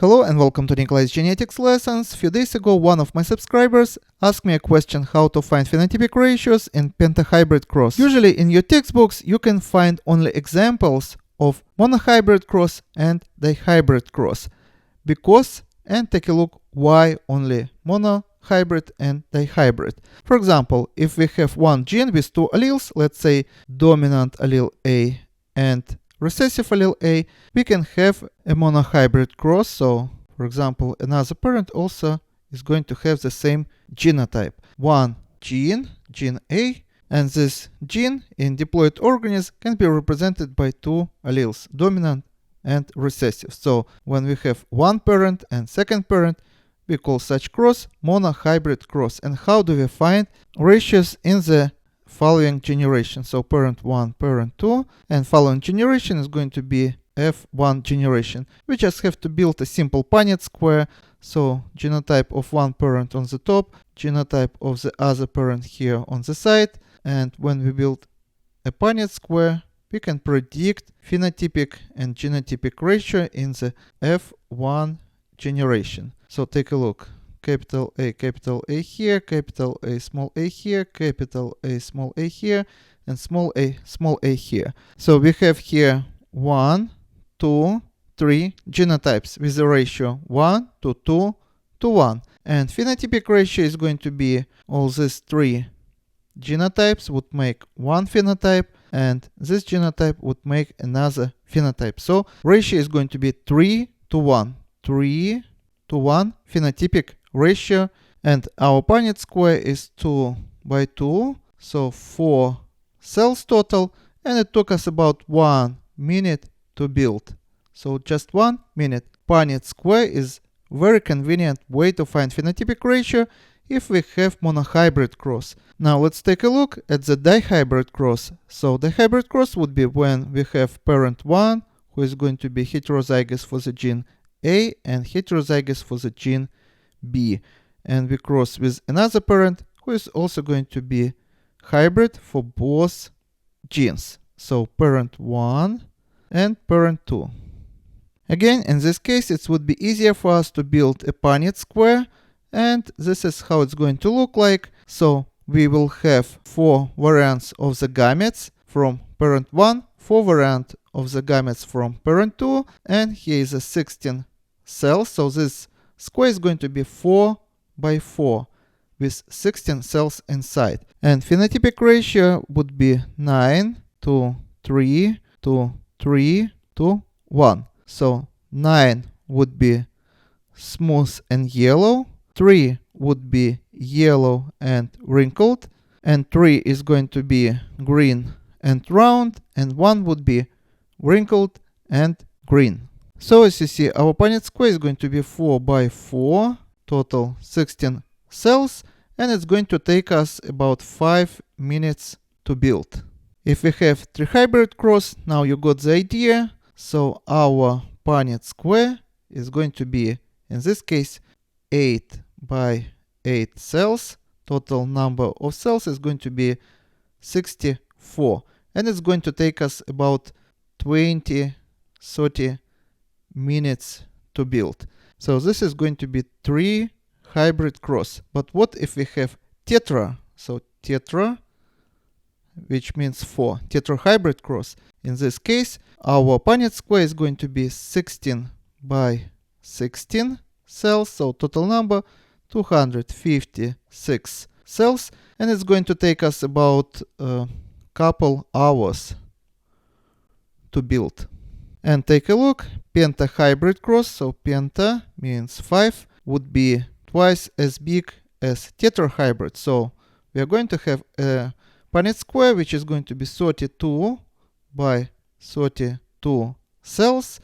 Hello and welcome to Nikolay's genetics lessons. A few days ago, one of my subscribers asked me a question how to find phenotypic ratios in Monohybrid Cross. Usually in your textbooks, you can find only examples of Monohybrid Cross and Dihybrid Cross. And take a look why only Monohybrid and Dihybrid. For example, if we have one gene with two alleles, let's say dominant allele A and recessive allele A, we can have a monohybrid cross. So, for example, another parent also is going to have the same genotype. One gene, gene A, and this gene in diploid organism can be represented by two alleles, dominant and recessive. So, when we have one parent and second parent, we call such cross monohybrid cross. And how do we find ratios in the following generation? So parent 1, parent 2, and following generation is going to be F1 generation. We just have to build a simple Punnett square. So genotype of one parent on the top, genotype of the other parent here on the side. And when we build a Punnett square, we can predict phenotypic and genotypic ratio in the F1 generation. So take a look. Capital A here, capital A small a here, capital A small a here, and small a here. So we have here 1, 2, 3 genotypes with a ratio 1 to 2 to 1. And phenotypic ratio is going to be all these three genotypes would make one phenotype, and this genotype would make another phenotype. So ratio is going to be 3 to 1. 3 to 1 phenotypic ratio, and our Punnett square is 2 by 2, so 4 cells total, and it took us about 1 minute to build. So just 1 minute. Punnett square is very convenient way to find phenotypic ratio if we have monohybrid cross. Now let's take a look at the dihybrid cross. So dihybrid cross would be when we have parent 1 who is going to be heterozygous for the gene A and heterozygous for the gene B, and we cross with another parent who is also going to be hybrid for both genes. So parent 1 and parent 2. Again, in this case, it would be easier for us to build a Punnett square, and this is how it's going to look like. So we will have 4 variants of the gametes from parent 1, 4 variants of the gametes from parent 2, and here is a 16 cells. So this square is going to be 4 by 4 with 16 cells inside. And phenotypic ratio would be 9 to 3 to 3 to 1. So 9 would be smooth and yellow, 3 would be yellow and wrinkled, and 3 is going to be green and round, and 1 would be wrinkled and green. So as you see, our Punnett square is going to be 4 by 4, total 16 cells, and it's going to take us about 5 minutes to build. If we have trihybrid cross, now you got the idea. So our Punnett square is going to be, in this case, 8 by 8 cells. Total number of cells is going to be 64, and it's going to take us about 20-30 minutes to build. So this is going to be trihybrid cross. But what if we have tetra? So tetra, which means 4, tetrahybrid cross. In this case, our Punnett square is going to be 16 by 16 cells. So total number 256 cells, and it's going to take us about a couple hours to build. And take a look, pentahybrid cross, so penta means 5, would be twice as big as tetrahybrid. So we are going to have a Punnett square which is going to be 32 by 32 cells,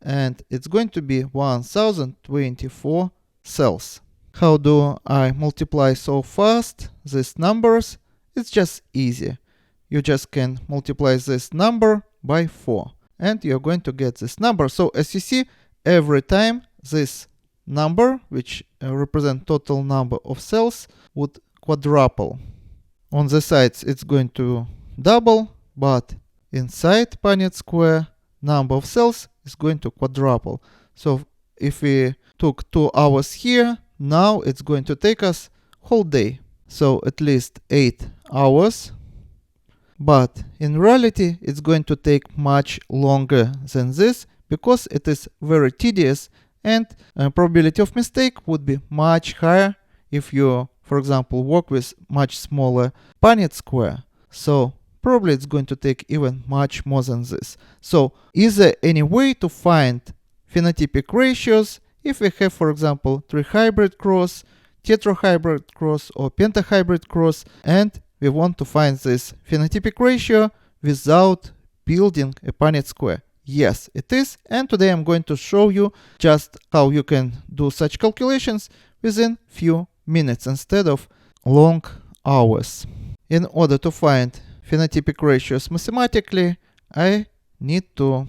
and it's going to be 1024 cells. How do I multiply so fast these numbers? It's just easy. You just can multiply this number by 4. And you're going to get this number. So as you see, every time this number, which represent total number of cells, would quadruple. On the sides it's going to double, but inside Punnett square number of cells is going to quadruple. So if we took 2 hours here, now it's going to take us whole day. So at least 8 hours. But in reality, it's going to take much longer than this because it is very tedious, and probability of mistake would be much higher if you, for example, work with much smaller Punnett square. So probably it's going to take even much more than this. So is there any way to find phenotypic ratios if we have, for example, trihybrid cross, tetrahybrid cross, or pentahybrid cross, and we want to find this phenotypic ratio without building a Punnett square? Yes, it is, and today I'm going to show you just how you can do such calculations within few minutes instead of long hours. In order to find phenotypic ratios mathematically, I need to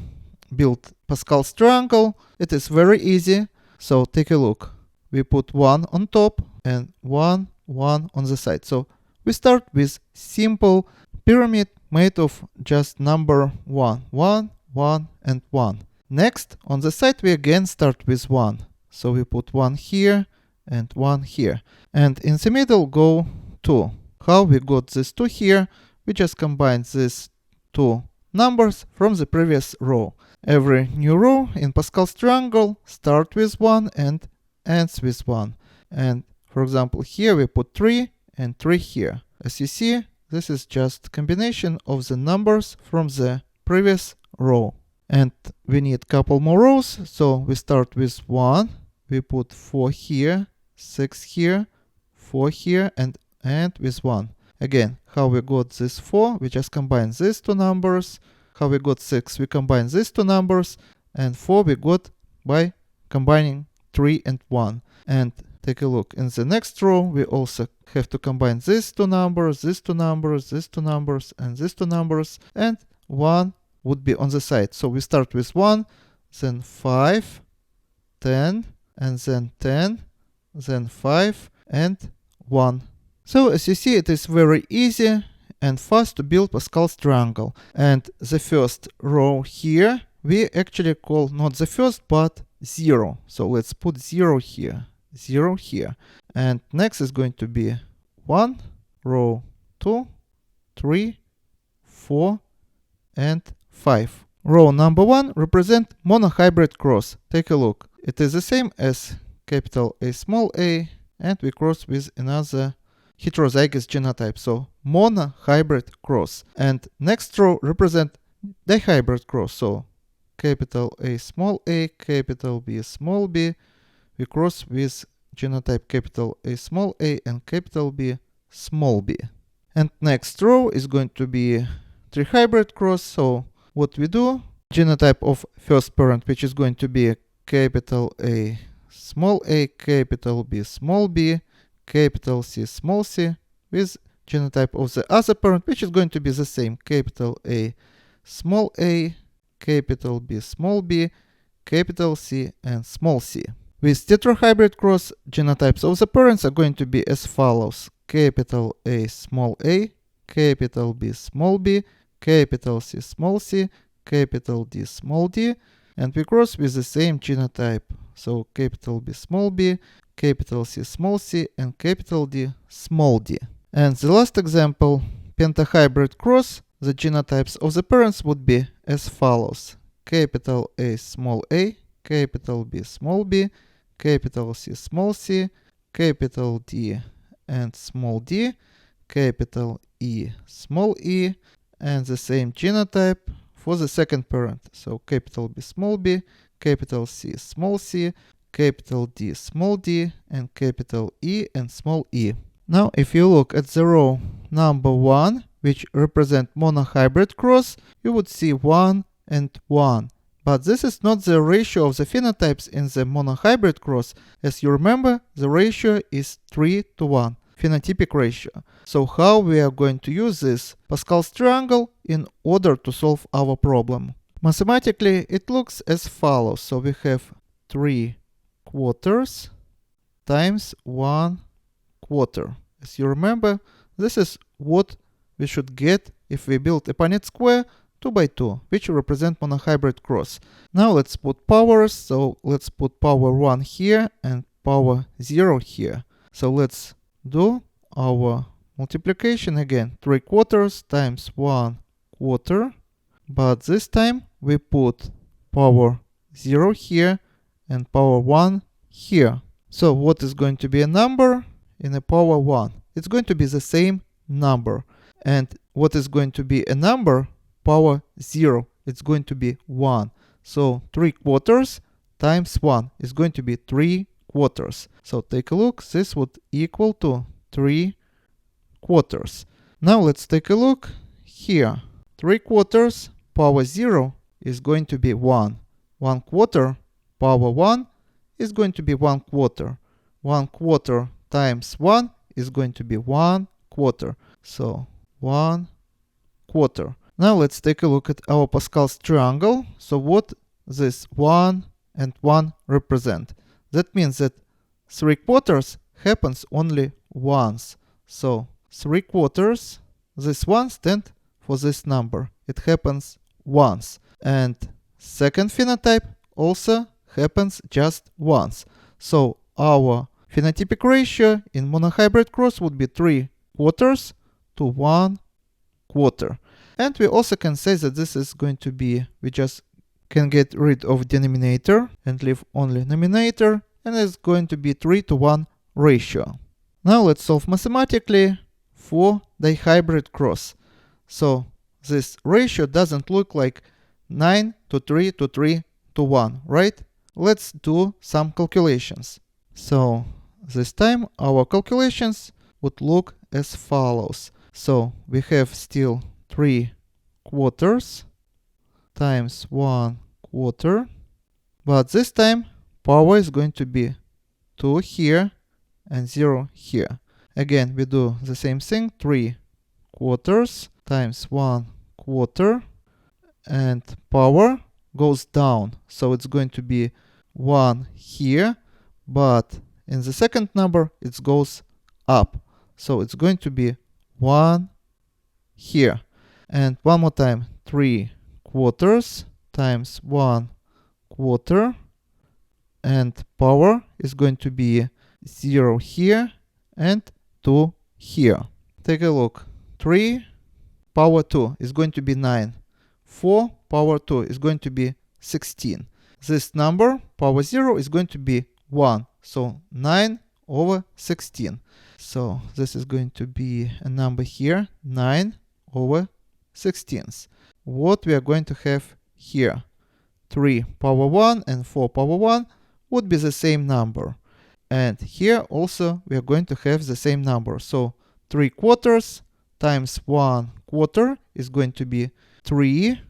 build Pascal's triangle. It is very easy, so take a look. We put 1 on top and 1 on the side. So we start with simple pyramid made of just number 1, 1, 1, and 1. Next, on the side, we again start with 1. So we put 1 here and 1 here. And in the middle go 2. How we got this 2 here? We just combine these 2 numbers from the previous row. Every new row in Pascal's triangle starts with 1 and ends with 1. And for example, here we put 3 and 3 here. As you see, this is just combination of the numbers from the previous row. And we need couple more rows, so we start with 1, we put 4 here, 6 here, 4 here, and with 1. Again, how we got this 4, we just combine these 2 numbers. How we got 6, we combine these 2 numbers. And 4 we got by combining 3 and 1. And take a look, in the next row, we also have to combine these 2 numbers, these 2 numbers, these 2 numbers, and these 2 numbers, and 1 would be on the side. So we start with 1, then 5, 10, and then 10, then 5, and 1. So as you see, it is very easy and fast to build Pascal's triangle. And the first row here, we actually call not the first, but 0. So let's put 0 here. 0 here. And next is going to be 1, row 2, 3, 4, and 5. Row number 1 represent monohybrid cross. Take a look. It is the same as capital A small a, and we cross with another heterozygous genotype. So monohybrid cross. And next row represent dihybrid cross. So capital A small a, capital B small b. We cross with genotype capital A small a and capital B small b. And next row is going to be trihybrid cross. So what we do, genotype of first parent, which is going to be capital A small a, capital B small b, capital C small c, with genotype of the other parent, which is going to be the same, capital A small a, capital B small b, capital C, and small c. With tetrahybrid cross, genotypes of the parents are going to be as follows: capital A small a, capital B small b, capital C small c, capital D small d, and we cross with the same genotype. So capital B small b, capital C small c, and capital D small d. And the last example, pentahybrid cross, the genotypes of the parents would be as follows: capital A small a, capital B small b, capital C small c, capital D and small d, capital E small e, and the same genotype for the second parent. So capital B small b, capital C small c, capital D small d, and capital E and small e. Now if you look at the row number 1, which represent monohybrid cross, you would see 1 and 1. But this is not the ratio of the phenotypes in the monohybrid cross. As you remember, the ratio is 3 to 1, phenotypic ratio. So how we are going to use this Pascal's triangle in order to solve our problem? Mathematically, it looks as follows. So we have 3 quarters times 1 quarter. As you remember, this is what we should get if we build a Punnett square 2 by 2, which represent monohybrid cross. Now let's put powers. So let's put power 1 here and power 0 here. So let's do our multiplication again. 3/4 times 1/4. But this time we put power 0 here and power 1 here. So what is going to be a number in a power 1? It's going to be the same number. And what is going to be a number power 0? It's going to be 1. So 3/4 times 1 is going to be 3/4. So take a look. This would equal to 3/4. Now let's take a look here. 3/4 power 0 is going to be 1. 1/4 power 1 is going to be 1/4. 1/4 times 1 is going to be 1/4. So 1/4. Now let's take a look at our Pascal's triangle. So what this 1 and 1 represent? That means that 3/4 happens only once. So 3/4, this 1 stands for this number. It happens once. And second phenotype also happens just once. So our phenotypic ratio in monohybrid cross would be 3/4 to 1/4. And we also can say that this is going to be, we just can get rid of denominator and leave only numerator, and it's going to be 3 to 1 ratio. Now let's solve mathematically for dihybrid cross. So this ratio doesn't look like 9 to 3 to 3 to 1, right? Let's do some calculations. So this time our calculations would look as follows. So we have still 3/4 times 1/4, but this time power is going to be 2 here and 0 here. Again, we do the same thing. 3/4 times 1/4, and power goes down. So it's going to be 1 here, but in the second number it goes up. So it's going to be 1 here. And one more time, 3/4 times 1/4, and power is going to be 0 here and 2 here. Take a look. 3 power 2 is going to be 9. 4 power 2 is going to be 16. This number, power 0, is going to be 1. So 9 over 16. So this is going to be a number here, 9 over 16. What we are going to have here, 3 power 1 and 4 power 1 would be the same number. And here also we are going to have the same number. So 3/4 times 1/4 is going to be 3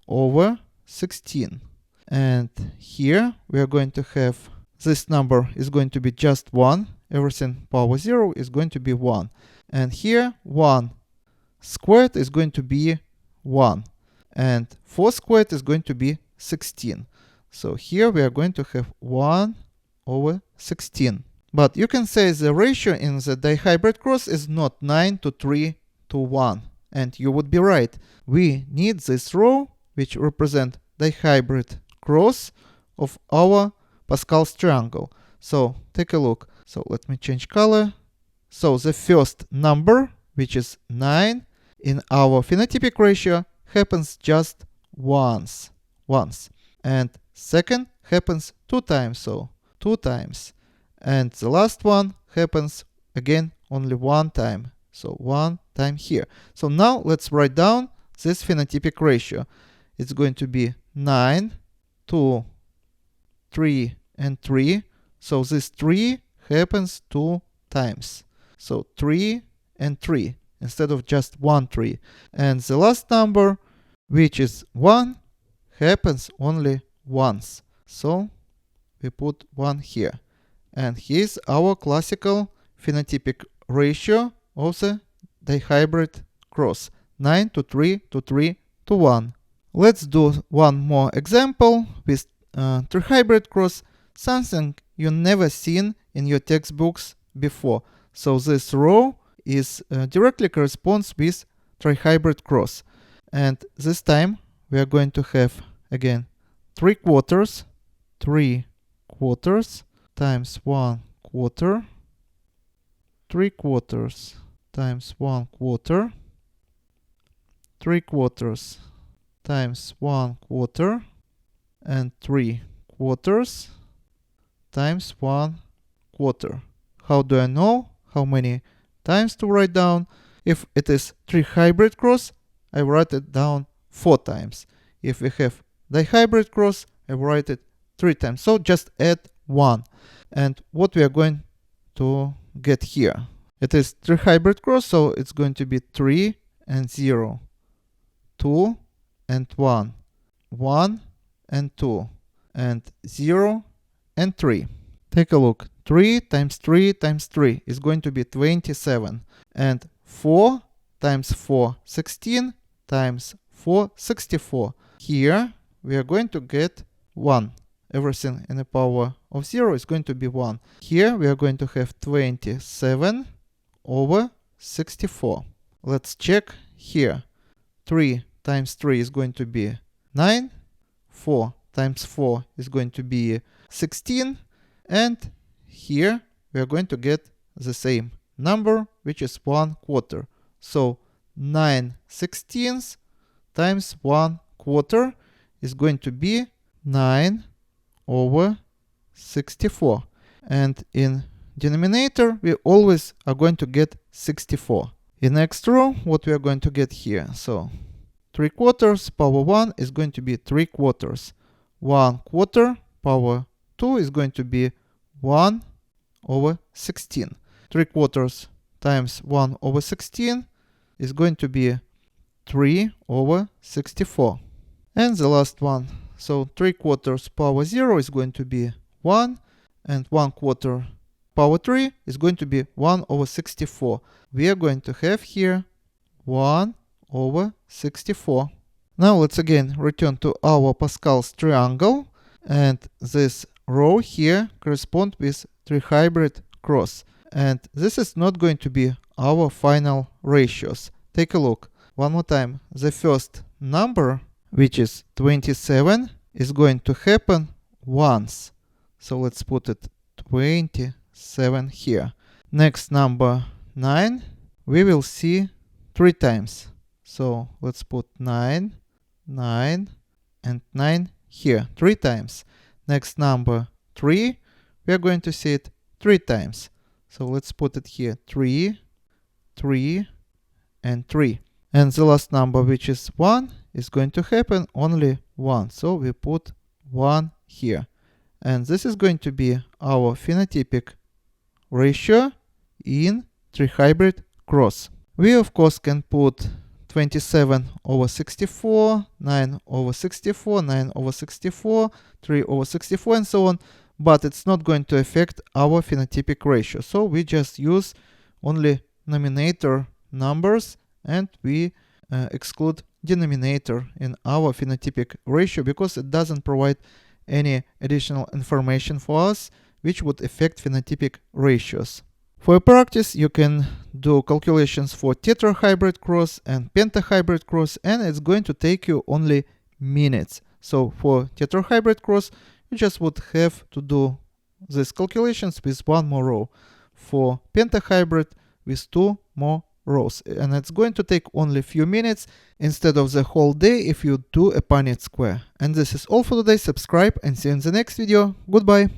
over 16. And here we are going to have this number is going to be just 1. Everything power 0 is going to be 1. And here 1 squared is going to be 1. And 4 squared is going to be 16. So here we are going to have 1 over 16. But you can say the ratio in the dihybrid cross is not 9 to 3 to 1. And you would be right. We need this row which represent dihybrid cross of our Pascal's triangle. So take a look. So let me change color. So the first number, which is 9, in our phenotypic ratio happens just once. And second happens 2 times, so 2 times. And the last one happens again only 1 time, so 1 time here. So now let's write down this phenotypic ratio. It's going to be 9, 2, 3, and 3. So this 3 happens 2 times. So 3 and 3 instead of just 1 3. And the last number, which is 1, happens only once. So we put 1 here. And here's our classical phenotypic ratio of the dihybrid cross. 9 to 3 to 3 to 1. Let's do one more example with trihybrid cross, something you never seen in your textbooks before. So this row is directly corresponds with trihybrid cross. And this time we are going to have again 3/4 times 1/4, 3/4 times 1/4, 3/4 times 1/4, and 3/4 times 1/4. How do I know how many times to write down? If it is trihybrid cross, I write it down 4 times. If we have dihybrid cross, I write it 3 times. So just add 1. And what we are going to get here? It is trihybrid cross, so it's going to be 3 and 0, 2 and 1, 1 and 2, and 0 and 3. Take a look. 3 times 3 times 3 is going to be 27. And 4 times 4, 16, times 4, 64. Here we are going to get 1. Everything in the power of 0 is going to be 1. Here we are going to have 27 over 64. Let's check here. 3 times 3 is going to be 9. 4 times 4 is going to be 16. And here we are going to get the same number, which is 1/4. So 9/16 times 1/4 is going to be 9 over 64. And in denominator, we always are going to get 64. In next row, what we are going to get here? So 3/4 power 1 is going to be 3/4. 1/4 power 2 is going to be 1 over 16. 3/4 times 1 over 16 is going to be 3 over 64. And the last one. So 3/4 power 0 is going to be 1, and 1/4 power 3 is going to be 1 over 64. We are going to have here 1 over 64. Now let's again return to our Pascal's triangle, and this row here corresponds with trihybrid cross. And this is not going to be our final ratios. Take a look. One more time. The first number, which is 27, is going to happen once. So let's put it 27 here. Next number 9, we will see 3 times. So let's put 9, 9, and 9 here 3 times. Next number 3, we are going to see it 3 times. So let's put it here 3, 3, and 3. And the last number, which is 1, is going to happen only once. So we put 1 here. And this is going to be our phenotypic ratio in trihybrid cross. We of course can put 27 over 64, 9 over 64, 9 over 64, 3 over 64, and so on. But it's not going to affect our phenotypic ratio. So we just use only numerator numbers, and we exclude denominator in our phenotypic ratio because it doesn't provide any additional information for us which would affect phenotypic ratios. For practice, you can do calculations for tetrahybrid cross and pentahybrid cross, and it's going to take you only minutes. So for tetrahybrid cross, you just would have to do these calculations with 1 more row. For pentahybrid, with 2 more rows. And it's going to take only a few minutes instead of the whole day if you do a Punnett square. And this is all for today. Subscribe and see you in the next video. Goodbye.